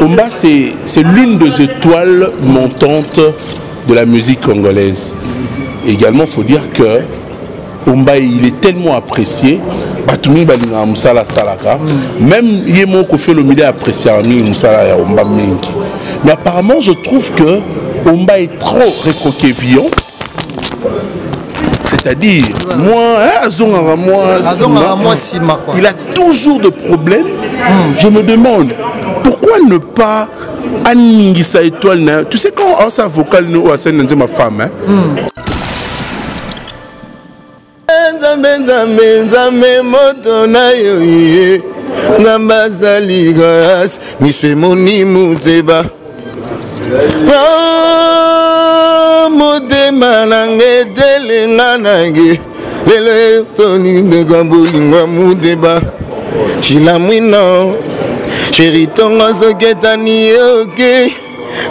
Omba, c'est l'une des étoiles montantes de la musique congolaise. Également, il faut dire que Omba, il est tellement apprécié. Même Yemo Kofi Olomide apprécié Moussala Omba Mengi. Mais apparemment, je trouve que Omba est trop récoquévillant. C'est-à-dire, il a toujours de problèmes. Je me demande, pourquoi ne pas animer sa étoile? Tu sais quand sa vocale nous a c'est ma femme, hein? Motema nange delenga nange lelo toni megambolinga mudeba chilamwino cheritonga soketani oke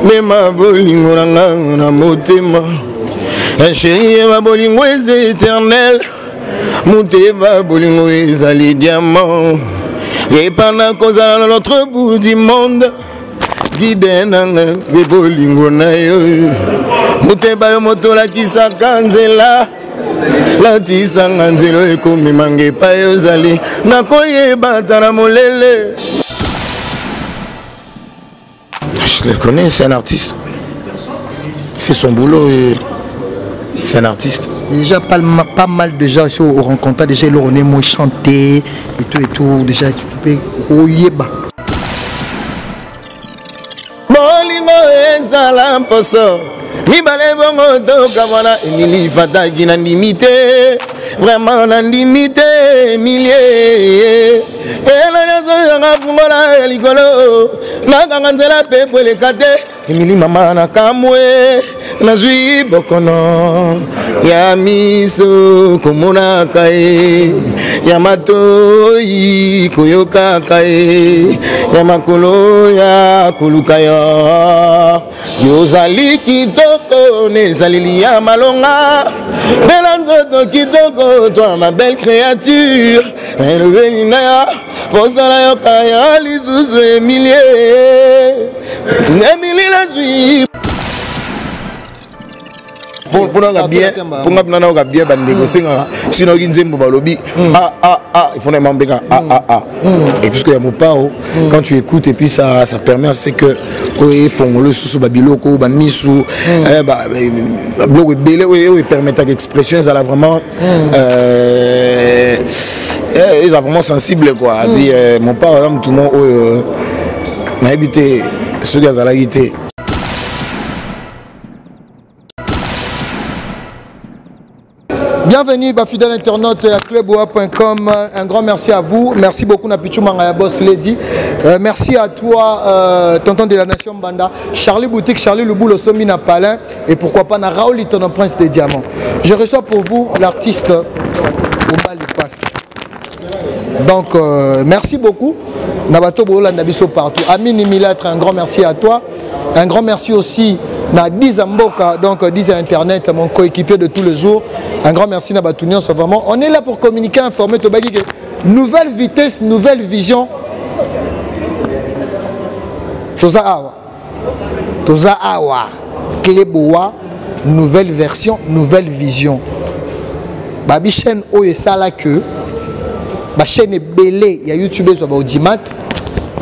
mema bolingo nanga na motema chérie ma bolingo est éternel muteba bolingo ezali diamant et pendant kozala na l'autre bout du monde guide nanga bolingo na yo muteba yo motola kisaka nzela latisanga nzelo ekomema ngepa yo zali nakoyeba tana molele. Je le connais, c'est un artiste. Il fait son boulot et c'est un artiste. Déjà pas mal de gens au rencontre déjà le René moi chanter et tout déjà tu peux oyeba. Bolingo ezala mposo mibale bongo toka voilà Emily fataki na limité vraiment na limité millier et la nazo nga fungola likolo na kanga nzela pepo le kate Emily mama na kamwe na zui bokono ya miso komona kae ya matoi koyoka kae ya makolo ya koluka ya yozali kitoko nezali ya malonga bela nzoto kitoko toi ma belle créature elvenina posala yo kaya lisusu Emilie Emilie la zui pour nga bien pour nga na bien ba négocier sinon kinzembo balobi il faut m'embêter et puisque y a mon pao quand tu écoutes et puis ça permet c'est que ils font le sous babiloko ba misu ba bloc belé oui permettre d'expression ça vraiment ils sont vraiment sensibles quoi puis mon pao là tout le monde n'a habité ce gars à la guitare. Bienvenue, fidèle internaute à cluboa.com. Un grand merci à vous. Merci beaucoup, Napichou Mangaya Boss Lady. Merci à toi, tonton de la Nation Banda. Charlie Boutique, Charlie Louboul, Somina Palin. Et pourquoi pas, Raoul Liton, Prince des Diamants. Je reçois pour vous l'artiste Omba Lipas. Donc, merci beaucoup. Nabato Bola Nabiso partout. Amine Milatre, un grand merci à toi. Un grand merci aussi à Diza Mboka, donc Diza Internet, mon coéquipier de tous les jours. Un grand merci à Batunion, vraiment. On est là pour communiquer, informer, nouvelle vitesse, nouvelle vision. Toza Awa, Kleboa, nouvelle version, nouvelle vision. Babi chaîne Oye Sala que, ma chaîne est belée, il y a YouTube sur Audimat.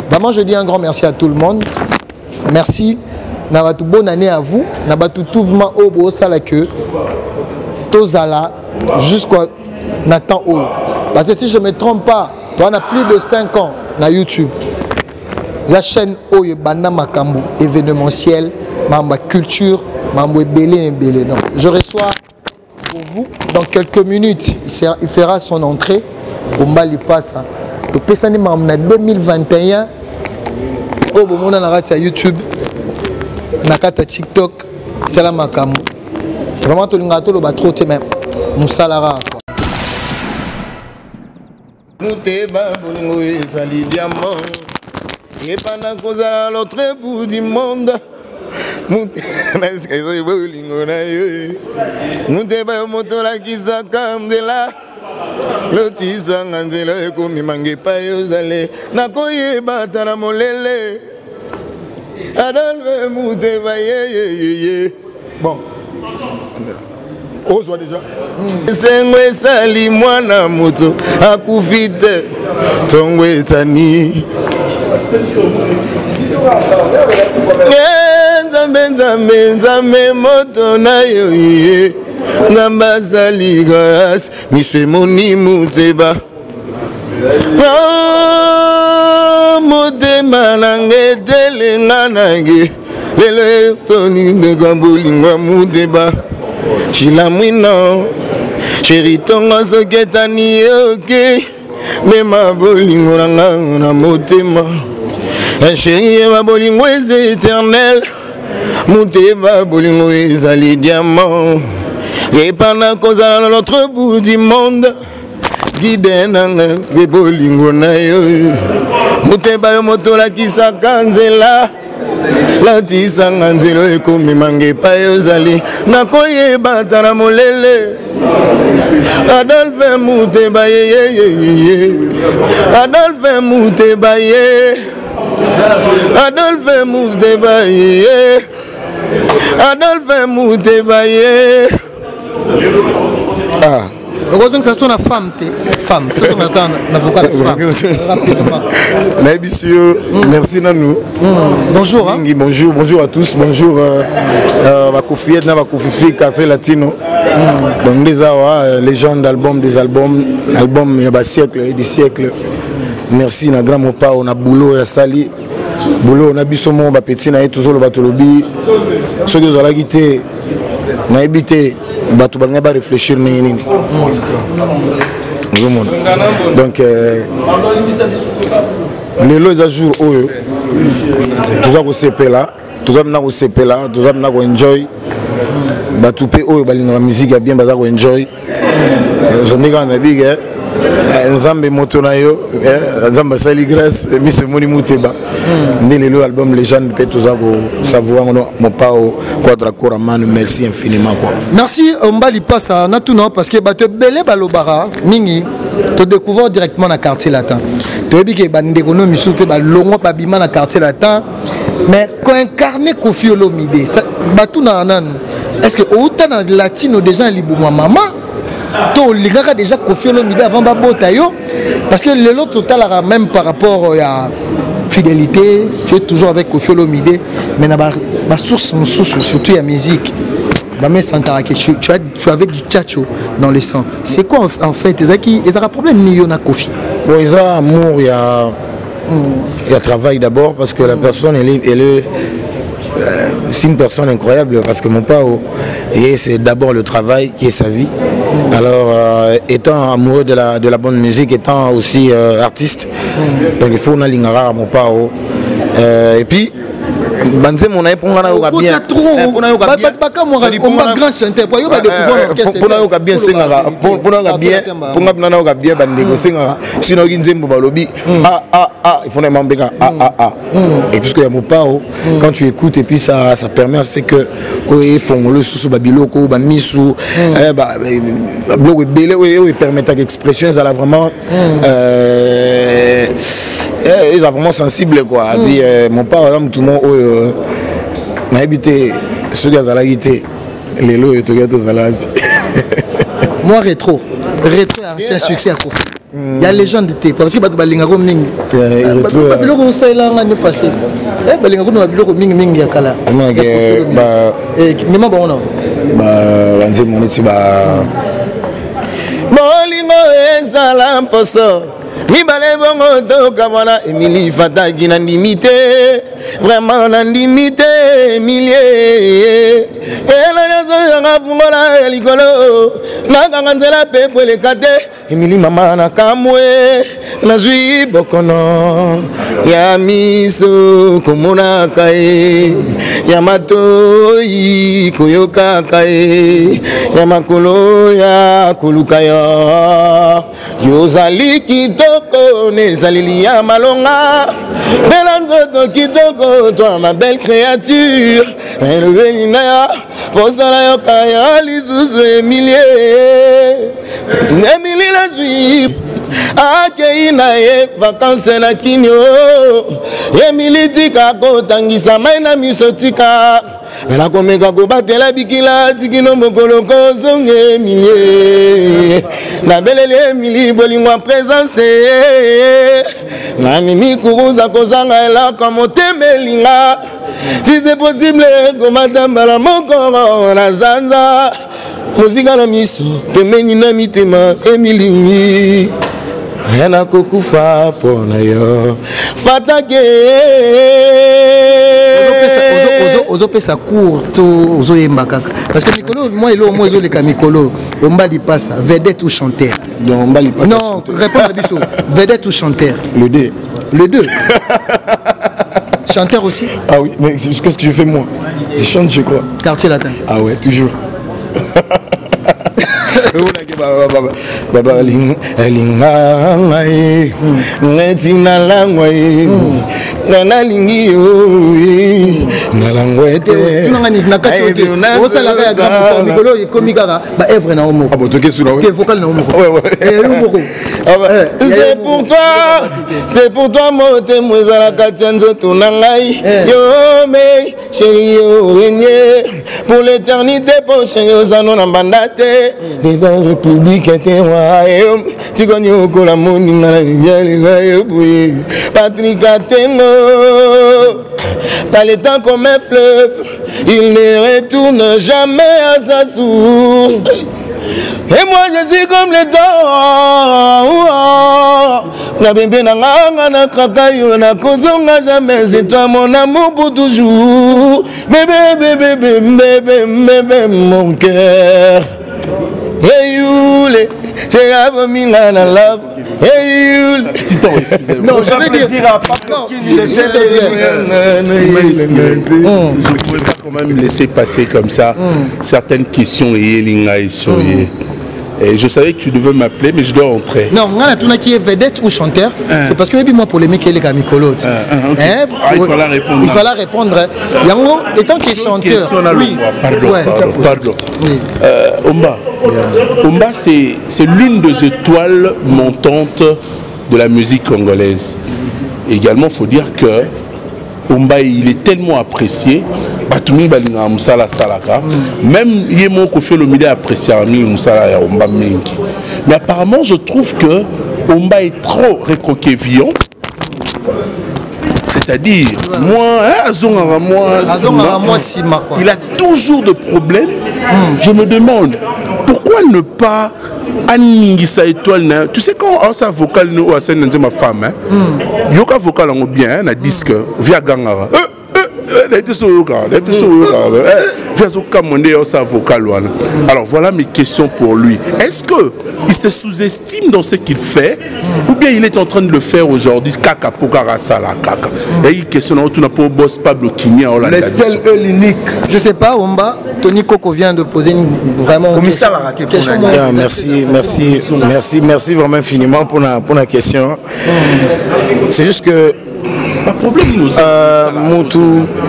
Vraiment, je dis un grand merci à tout le monde. Merci. Nabatu bonne année à vous. Nabatu tout le monde au Sala que. Tozala jusqu'à Nathan O. Parce que si je ne me trompe pas, on a plus de 5 ans sur YouTube. La chaîne Oye Banda Makambu, événementiel, ma culture, ma belé. Donc, je reçois pour vous dans quelques minutes. Il fera son entrée au Malipasa. Donc, en 2021, au moment où YouTube, Nakata TikTok, c'est la Makambu. Vraiment, tout le monde va trop même. Moussalara. Muteba bolingo ezali diamant. Et pendant qu'on a à l'autre bout du monde. Muteba bolingo na yo. Muteba yo motola kisaka mdela. lotisa nganzela ekomi mangepa yozale nakoyeba tana molele Adolphe Muteba ye. Bon. Ozwa déjà. Sengwe sali mwana moto akufite tongwe tani. Nzambe moto na yo ye. Nambazali gas Miswe Moni Muteba. Mutema nange telenga nange lelo toni megambolingwa Muteba chila mwino chéri tonga soketani oke mema bolingo nanga na motema chéri ma bolingo est éternel Muteba bolingo ezali diamant et pendant kozala dans l'autre bout du monde guide nanga ve bolingo na yo Muteba yo moto la kisaka nzela la tisanga nzelo ekomi mangepa yozali nakoyeba tana molele Adolphe Muteba ye Adolphe Muteba ye Adolphe Muteba ye Adolphe Muteba ye ah. Heureusement que ça soit une femme, femme. Tout le monde est avocat de femme. Rapidement. Merci Nanou. Bonjour. Hein? Bonjour à tous. Bonjour à Kofiette, à Kofifi, Quartier Latino. Donc des légendes d'albums, des albums il y a des siècles et des siècles. Merci na grand mopa, on a boulot à Sali. Boulot on a bisomo, on a petit na toujours le bateau lobby. Ceux qui ont la guitare, on a habité. Bato banga ba réfléchir nini donc les lois à jour oyo tous a ko sepela tous a na ko sepela tous a na ko enjoy bato pe oyo balinga musique ya bien baza ko enjoy je ndika na big nzambe moto na yo nzamba sali grâce Miswe Moni Muteba ndele le album légende peut tous avoir savoir mon pao quadra coraman merci infiniment quoi merci Ombali passe à Natuna parce que bato belé balobara mingi te découvrir directement dans quartier latin to bi ke bande kono misu pe ba longo ba bima na quartier latin mais quand incarner Koffi Olomide bato na nan est-ce que autant dans latino déjà libuma maman to ligaka déjà Koffi Olomide avant babota yo parce que le lot total même par rapport à fidélité tu es toujours avec Koffi Olomide mais na ba source surtout la musique tu es avec du tchatcho dans le sang c'est quoi en fait ils ont un problème ni na Koffi bon ils ont amour il y a travail d'abord parce que la personne elle est c'est une personne incroyable parce que mon père c'est d'abord le travail qui est sa vie. Alors étant amoureux de la bonne musique, étant aussi artiste, donc il faut aller à mon père et puis Banze mon aïe pour bien. Et puisque y a mon pao, quand tu écoutes et puis ça permet c'est que ils font le sous babiloko, bamisou, blog belé permet d'expression ça là vraiment ils sont vraiment sensibles quoi. Et puis mon pao tout le monde m'a habité ce gars à la guitare les lots et tout gars à la moi rétro c'est un succès à Koffi. Il y a les gens de thé parce que balinga ko mingi babiloko sala ngane passé balinga ko babiloko mingi ya kala mema bona banze monisi bolingo ezala mposo mibale bongo toka wana Emily Fataki na ndimité vraiment na ndimité Emilie ela nazo nga fungola likolo na kanganzela pepo le kate Emily mama na kamwe nazwi bokono ya miso komona kae ya matoi koyoka kae ya makolo ya koluka ya yozali kitoko nezaleli ya malonga bela nzoto kitoko toi ma belle créature elobeli na ya posala yo kaya lisusu Emilie nazwi akei na ye vakanse na kinio Emilie tika kotangisa mai na miso tika mena komeka kobatela bikila tikino mokolo kozonge Emilie nabeleli Emilie bolingo présence nani mikuruza kozanga elaka motema elinga si c'est possible komata mbala moko na zanza muzika na miso pembeni na mitema Emilie yana kokufa pona yo fatake ozo pesa court to ozo yemba kaka parce que Mikolo moi elo moi ozo leka Mikolo ombali passa vedette ou chanteur non ombali passa non réponds à biso vedette ou chanteur le deux chanteur aussi ah oui mais qu'est-ce que je fais moi je chante je crois quartier latin ah ouais toujours baba linga ngai netina langwa ngana lingi yo nalangwete tunangani nakati osala ka ya grand Mikolo ikomi kaka ba œuvre na omo abo toke sura ke vocal na omo c'est pour toi mote mwezala kati nzoto na ngai yo me chérie yo renye pour l'éternité pour chérie zano na bandate dans république royaume tikoni okola moninga na biali boye Patrick Atengo t'as le temps comme un fleuve il ne retourne jamais à sa source et moi je suis comme le temps na bébé na nganga na kakayo na kozonga jamais c'est toi mon amour pour toujours bébé mon cœur hey Yule c'est abominable na love hey Yule non je vais dire je ne pouvais pas quand même laisser passer comme ça certaines questions et Linga et Soye. Et je savais que tu devais m'appeler, mais je dois entrer. Non, on tout qui est vedette ou chanteur, c'est parce que moi polémique les gars Mikolo. Il fallait répondre. Il fallait répondre. Yango étant qu'il est chanteur. Oui. Pardon. Oui. Omba, c'est l'une des étoiles montantes de la musique congolaise. Également, il faut dire que Omba, il est tellement apprécié. Même Yemo Kofi Olomide apprécie Moussala et Omba Mengi. Mais apparemment, je trouve que Omba est trop recoquevillon. C'est-à-dire, il a toujours de problèmes. Je me demande pourquoi ne pas Aningisa étoile. Tu sais quand ça vocal nous à ma femme, yoka vocal en bien, un disque via Gangara. Alors voilà mes questions pour lui. Est-ce qu'il se sous-estime dans ce qu'il fait ou bien il est en train de le faire aujourd'hui? Kaka Pokara Sala Kaka. Et il questionne tout pour boss Pablo Kinia. Le seul et l'unique. Je sais pas, Omba. Tony Coco vient de poser une vraiment question. Merci vraiment infiniment pour la question. C'est juste que pas problème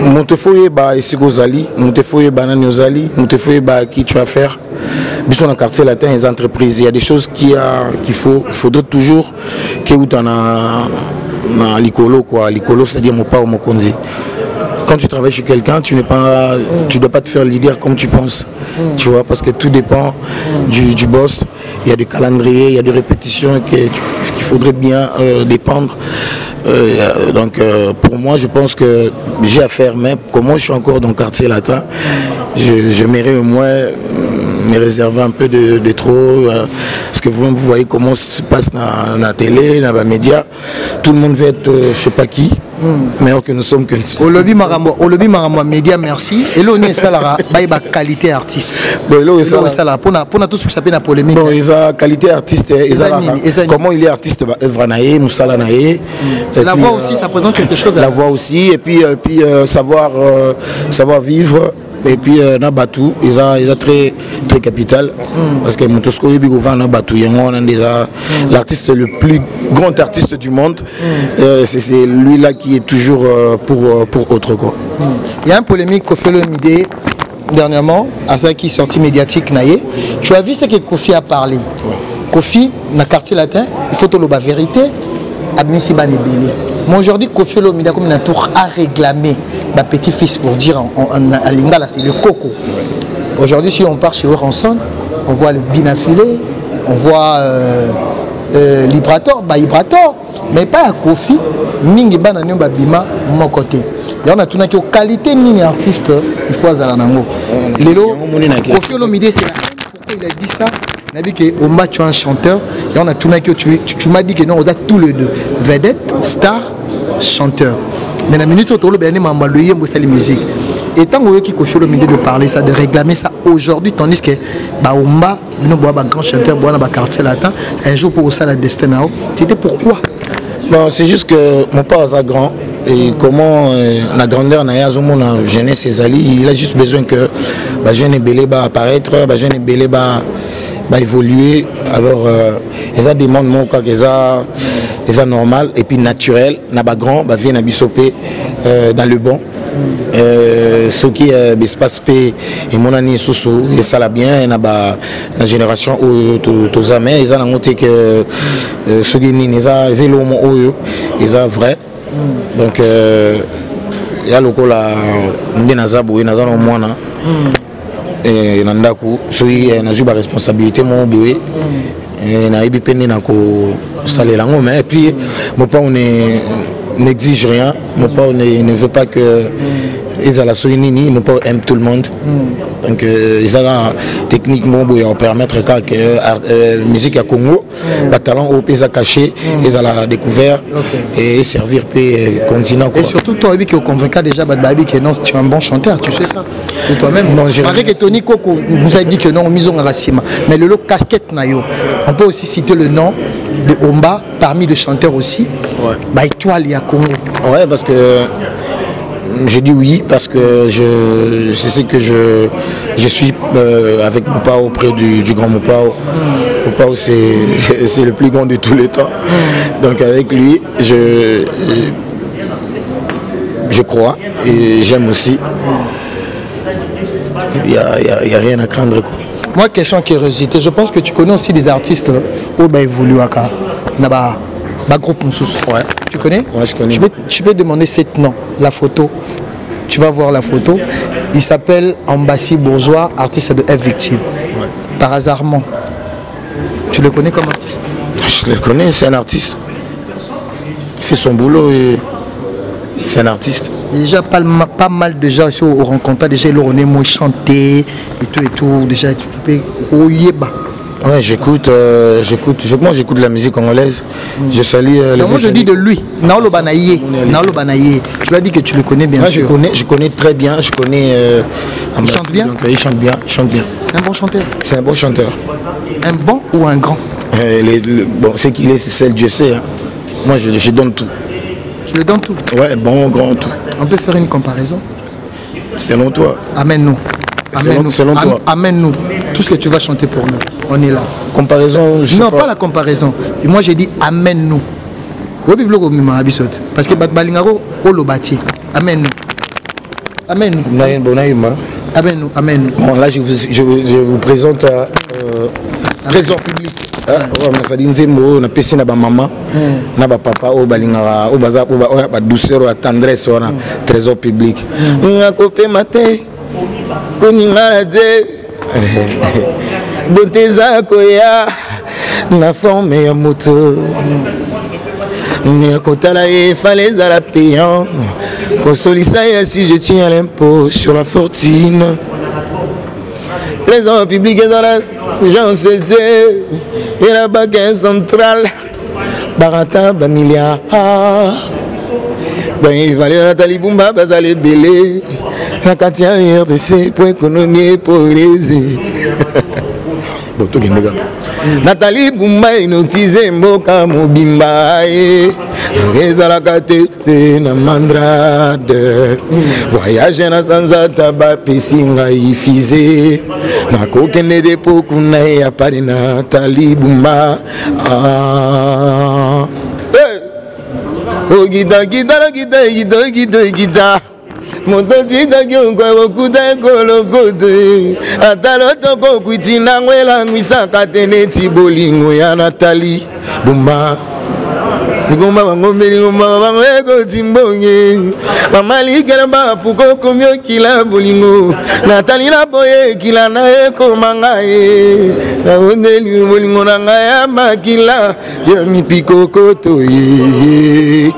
Montefoye ba Esikozali, Montefoye Banani Ozali, Montefoye ba qui tu vas faire. Bisous dans le quartier latin, les entreprises, il y a des choses qu'il faudrait toujours que tu en as l'icolo quoi, l'icolo c'est-à-dire mon père ou mon konzi. Quand tu travailles chez quelqu'un, tu dois pas te faire leader comme tu penses, tu vois, parce que tout dépend du boss. Il y a du calendrier, il y a des répétitions qu'il faudrait bien dépendre. Donc pour moi, je pense que j'ai à faire, mais comme moi je suis encore dans le quartier latin, je mérite au moins me réserver un peu de trop, parce que vous voyez comment ça se passe dans la télé, dans les médias. Tout le monde veut être je sais pas qui, meilleur que nous sommes que au lobby Marambo média merci et là on est ça la qualité artiste bon là ça là pour tout ce que ça peut la polémique bon ils a qualité artiste comment il est artiste œuvre naé nous sala naé la voix aussi ça présente quelque chose la voix aussi et puis savoir vivre Et puis na Batou ils ont très très capital parce que Motosko Bigovan na Batou on a déjà l'artiste le plus grand artiste du monde. C'est lui là qui est toujours pour autre quoi. Il y a un polémique Koffi Olomide dernièrement à ça qui est sorti médiatique naïe. Tu as vu ce que Koffi a parlé. Koffi na quartier latin il faut la vérité admissi banibeli. Mais aujourd'hui Koffi Olomide comme un tour à réclamer ma petit-fils pour dire à Lingala c'est le coco. Aujourd'hui si on part chez Oranson, on voit le binafilé, on voit Librator, Librator, mais pas à Koffi, mingi banane babima mon côté. Et on a tout une qualité ni artiste, il faut à nango. Lelo Koffi Olomide c'est la pourquoi il a dit ça? On a dit qu'au match tu es un chanteur et on a tout tu m'as dit que non on a tous les deux vedette, star, chanteur. Mais la minute où tu as la musique. Et tant que Koffi Olomide de parler ça, de réclamer ça aujourd'hui, tandis que Baumba, nous avons grand chanteur, nous avons quartier latin, un jour pour ça la destin, c'était pourquoi? Bon, c'est juste que mon père est grand et comment la grandeur n'a pas gêné ses alliés, il a juste besoin que jeune Belé va apparaître, jeune Belé va évoluer. Alors, ils ont demandé mon cas c'est normal et puis naturel, n'a pas grand, vient à Bissopé dans le bon. Ce qui est l'espace P et mon année sous et ça l'a bien, la génération où tous amis, ils ont noté que ce qui est l'homme ils ont vrai. Donc, il y a le coup là, on dit Nazabou, il y a un moine. Et Nandaku, celui qui a eu la responsabilité, mon bébé. Et puis mon père n'exige rien, mon père ne veut pas que ils à la souligner, mon père aime tout le monde. Donc ils ont techniquement pour permettre que la musique à Congo, le talent au pays caché, ils ont la découvert et servir le continent. Et surtout toi qui es convaincu déjà que non, tu es un bon chanteur, tu sais ça de toi-même. Malgré que Tony Coco nous a dit que non, mise en racine. Mais le lot casquette nayo, on peut aussi citer le nom de Omba parmi les chanteurs aussi. Bah étoile il y a Congo. Ouais, parce que j'ai dit oui parce que c'est ce que je suis avec Mopao auprès du grand Mopao. Mopao c'est le plus grand de tous les temps. Donc avec lui je crois et j'aime aussi. Il n'y a rien à craindre quoi. Moi question curiosité, je pense que tu connais aussi des artistes au évolué à groupe Moussous. Ouais. Tu connais? Ouais, je connais. Tu peux demander cette nom, la photo. Tu vas voir la photo. Il s'appelle Ambassi Bourgeois, artiste de F Victime. Ouais. Par hasardement. Tu le connais comme artiste? Je le connais, c'est un artiste. Il fait son boulot et c'est un artiste. Déjà pas mal de gens ici au rencontre, déjà ils ont moi chanter et tout. Déjà tu peux oyeba. Ouais, j'écoute la musique congolaise. Je salue moi je dis de lui, Naolo Banaye. Tu l'as dit que tu le connais bien sûr. Je connais très bien, je connais il chante bien. Donc, il chante bien. C'est un bon chanteur. C'est un bon chanteur. Un bon ou un grand? Bon, c'est qu'il est, c'est celle Dieu sait. Hein. Moi je donne tout. Tu le donnes tout? Ouais, bon, grand, tout. On peut faire une comparaison? Selon toi. Amène-nous. Selon toi. Amène-nous tout ce que tu vas chanter pour nous. On est là. Comparaison, non, pas la comparaison. Et moi j'ai dit amène-nous. Parce que Balingaro, Olobati. Amène-nous. Amène-nous. Bon, là je vous présente Trésor public. Ça dit nzembo na pesi na ba maman na ba papa o balingara o baza o ba douceur o tendresse wana trésor public ngakope matin koninga de bonteza koya na forme ya moto Kotala et fallait à la payant consolissa et si je tiens l'impôt sur la fortune. Trésor public est dans la agence et la banque centrale Barata Bamilia dans les valeurs Nathalie Bumba Bazale Belé la Katia RDC pour économie et pour réser. Bon, tout le monde. Nathalie Bumba inotisé Mboka Mobimba ezalaka te na mandrade voyage na sanzata bapesi ngai fize nakokende depo kuna ya pari na talibumba ogida gida gida gida gida gida moto tikaki okwakokuta ekolokoto atalo toko kwiti nango elangwisaka te neti bolingo ya natali bumba ngomba bangombeli ngomba bango ekoti mbonge mama likela bapuko komi okila bolingo natali na boye ekila na ekoma ngai naondeli bolingo na ngai ya makila ya mipikokoto ye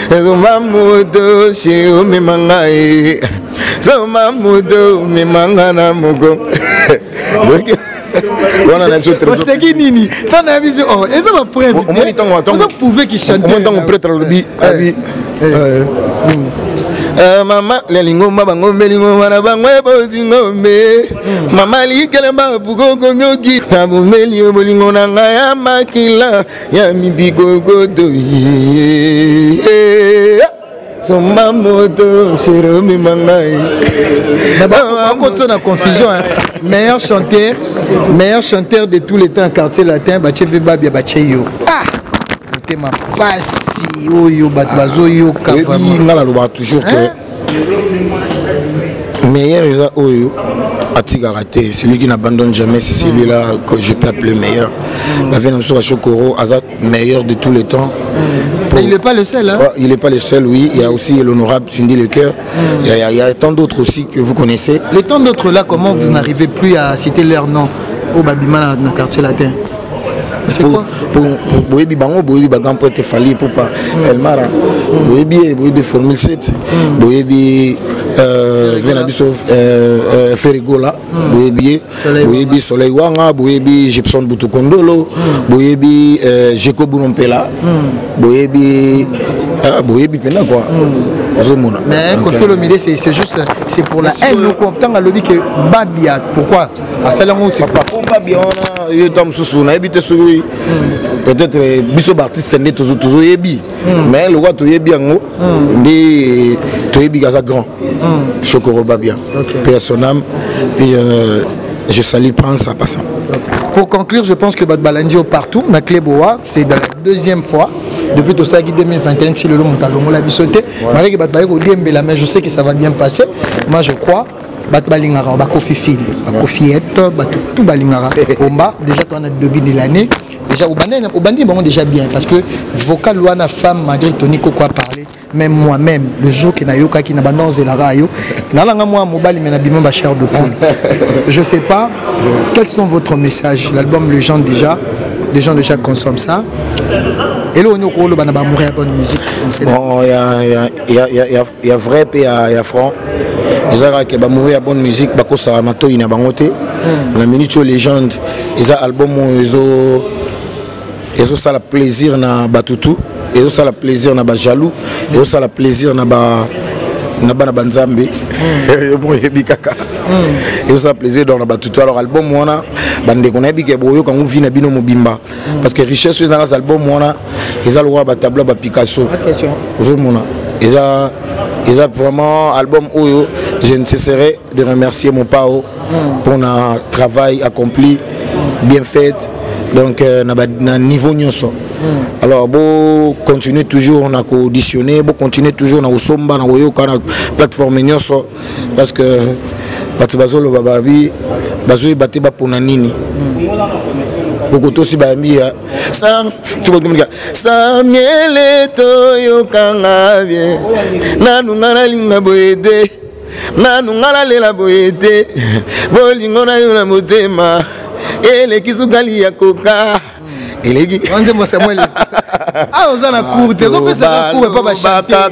Zoma moto she o me mangai Zoma moto me mangana mogo Voilà la chose très c'est qui nini t'en as vu oh et ça va preuve on pouvait qu'il chante on entend prêtre le bi mama lelingo mabango melingo wana bangwe bozingo me mama likele ba bugo komyoki na bomeli bolingo na ngaya makila ya mibiko godo Soma moto chéromi mangai d'abord on a confusion meilleur chanteur de tous les temps quartier latin Bachev Babia Bacheyo ma pasi oyo batbazoyo ngala loba toujours que meilleur eza oyo atika raté celui qui n'abandonne jamais c'est celui-là que je peux appeler meilleur la veine sur Chokoro Azat meilleur de tous les temps il n'est pas le seul hein? Il n'est pas le seul oui il y a aussi l'honorable Cindy Lecoeur il y a tant d'autres aussi que vous connaissez les tant d'autres là comment vous n'arrivez plus à citer leur nom au Babima dans quartier latin pour boyebi bango boyebi bagam pour te fali pour pas Elmara boyebi Formule 7 boyebi Venabiso Ferrigola boyebi Soleil Wanga boyebi Gibson Butukondolo boyebi Jeko Bunompela boyebi pena quoi mais Kofi Olomide c'est juste c'est pour la haine nous comptons à lobby que Babia pourquoi à Salango c'est pas pour Babia on a eu Tom Soussou na habité sur peut-être biso artiste né toujours yebi mais le roi to yebi ngo ndi to yebi gaza grand Chokoro Babia paix à son âme puis je salue Prince en passant. Pour conclure, je pense que Batbalandio partout, na Cléboa, c'est dans la deuxième fois depuis Tosagi 2021 si le long montalongo l'a bisoté. Malgré que Batbalandio Diembela, mais je sais que ça va bien passer. Moi je crois Batbalingara, Bakofi Fil, Bakofi Et, tout Balingara. Omba, déjà on a deux de l'année. Déjà au Bandi bon déjà bien parce que vocal Luana femme malgré Tony Koko a parlé. Même moi-même, le jour qui n'a yoka qui n'a pas dansé la rayo, n'alanga moi mobile mais n'abîme ma chair de poule. Je sais pas quels sont votre messages. L'album les gens déjà consomment ça. Et là on est au le banaba mourir bonne musique. Bon, il y a vrai et il y a franc. Les gens qui ba mourir bonne musique, bako ça mato ina bangote. La minute légende, ils a album ils ont ça le plaisir na batutu. Et ça le plaisir na ba jaloux et ça le plaisir na ba banzambe et ça plaisir dans la batutu alors album mona bande qu'on a bi ke boyo quand on vit na bino mobimba parce que richesse dans les albums mona ils a le roi ba tableau ba Picasso aux mona ils a vraiment album oyo je ne cesserai de remercier mon pao pour un travail accompli bien fait donc na niveau nyonso alors bon continuer toujours on a auditionné bon continuer toujours na osomba na oyoka na plateforme nyonso parce que batu bazolo bababi bazoi baté ba pona nini bokoto si ba mbia sa tu bokumika sa miele to yokanga bien nanu ngana linga boyede nanu ngana lela boyede bolingo na yo na motema ele kisugali ya koka elegi onze mo Samuel ozana cour te opesa cour pas ba chanter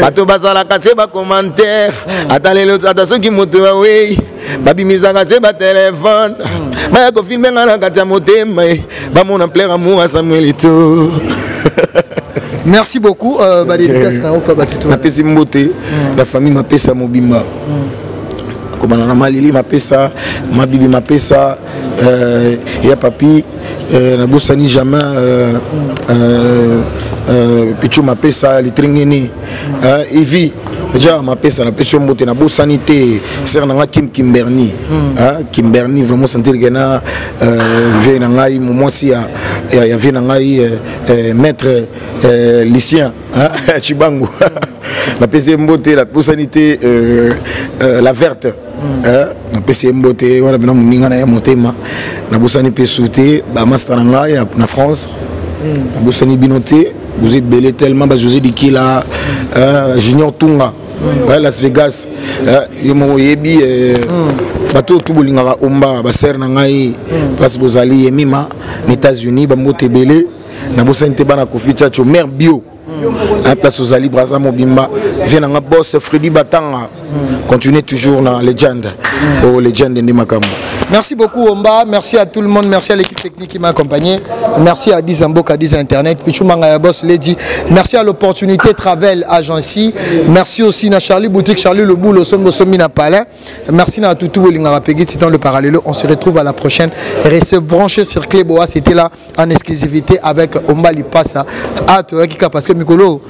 bato bazala kase ba commentaire atalelo ata soki moto awe babimizaka se ba téléphone ba ko filmer ngana kati motema ba mona plaire amour à Samuel to. Merci beaucoup ba dédicace na opa batuto na pesi mbote la famille ma pesa mobimba kobana na malili ma pesa ma bibi ma pesa ya papi nabosani jamais pichu mapesa litringeni ivi déjà mapesa na peso mbote na bosani te ser na Kimberni Kimberni vraiment sentir que na vie na ngai momosi ya vie na ngai maître Lucien Chibangu la pesa mbote la bosani te la verte na pesa mbote wana bina muninga na ya motema na bosani pesute ba master na ngai na France na bosani binote vous êtes belé tellement José Dikila Junior Tunga Las Vegas yomo yebi bato tout bolingaka omba ba ser na ngai place bozali yemima aux États-Unis ba mbote belé na bosani te bana koficha cho mère bio à place aux Ali Braza Mobimba vient un boss Freddy Batanga continuez toujours dans légende pour légende de Makambo. Merci beaucoup Omba, merci à tout le monde, merci à l'équipe technique qui m'a accompagné, merci à Dizamboka, Diz Internet, Pichou Mangaya Boss Lady, merci à l'opportunité Travel Agency, merci aussi à Charlie Boutique, Charlie Le Boulot, Sombosomi na Palais, merci à Toutou Bolingara Pegit, c'est dans le parallèle, on se retrouve à la prochaine, restez branchés sur Cléboa, c'était là en exclusivité avec Omba Lipasa, parce que Mikolo,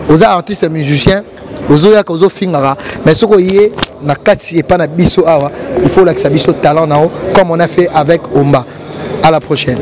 aux artistes et musiciens, ozoya ka ozofingara mais soko yé na kati et pas na biso awa il faut la que ça biso talent nao comme on a fait avec Omba. À la prochaine.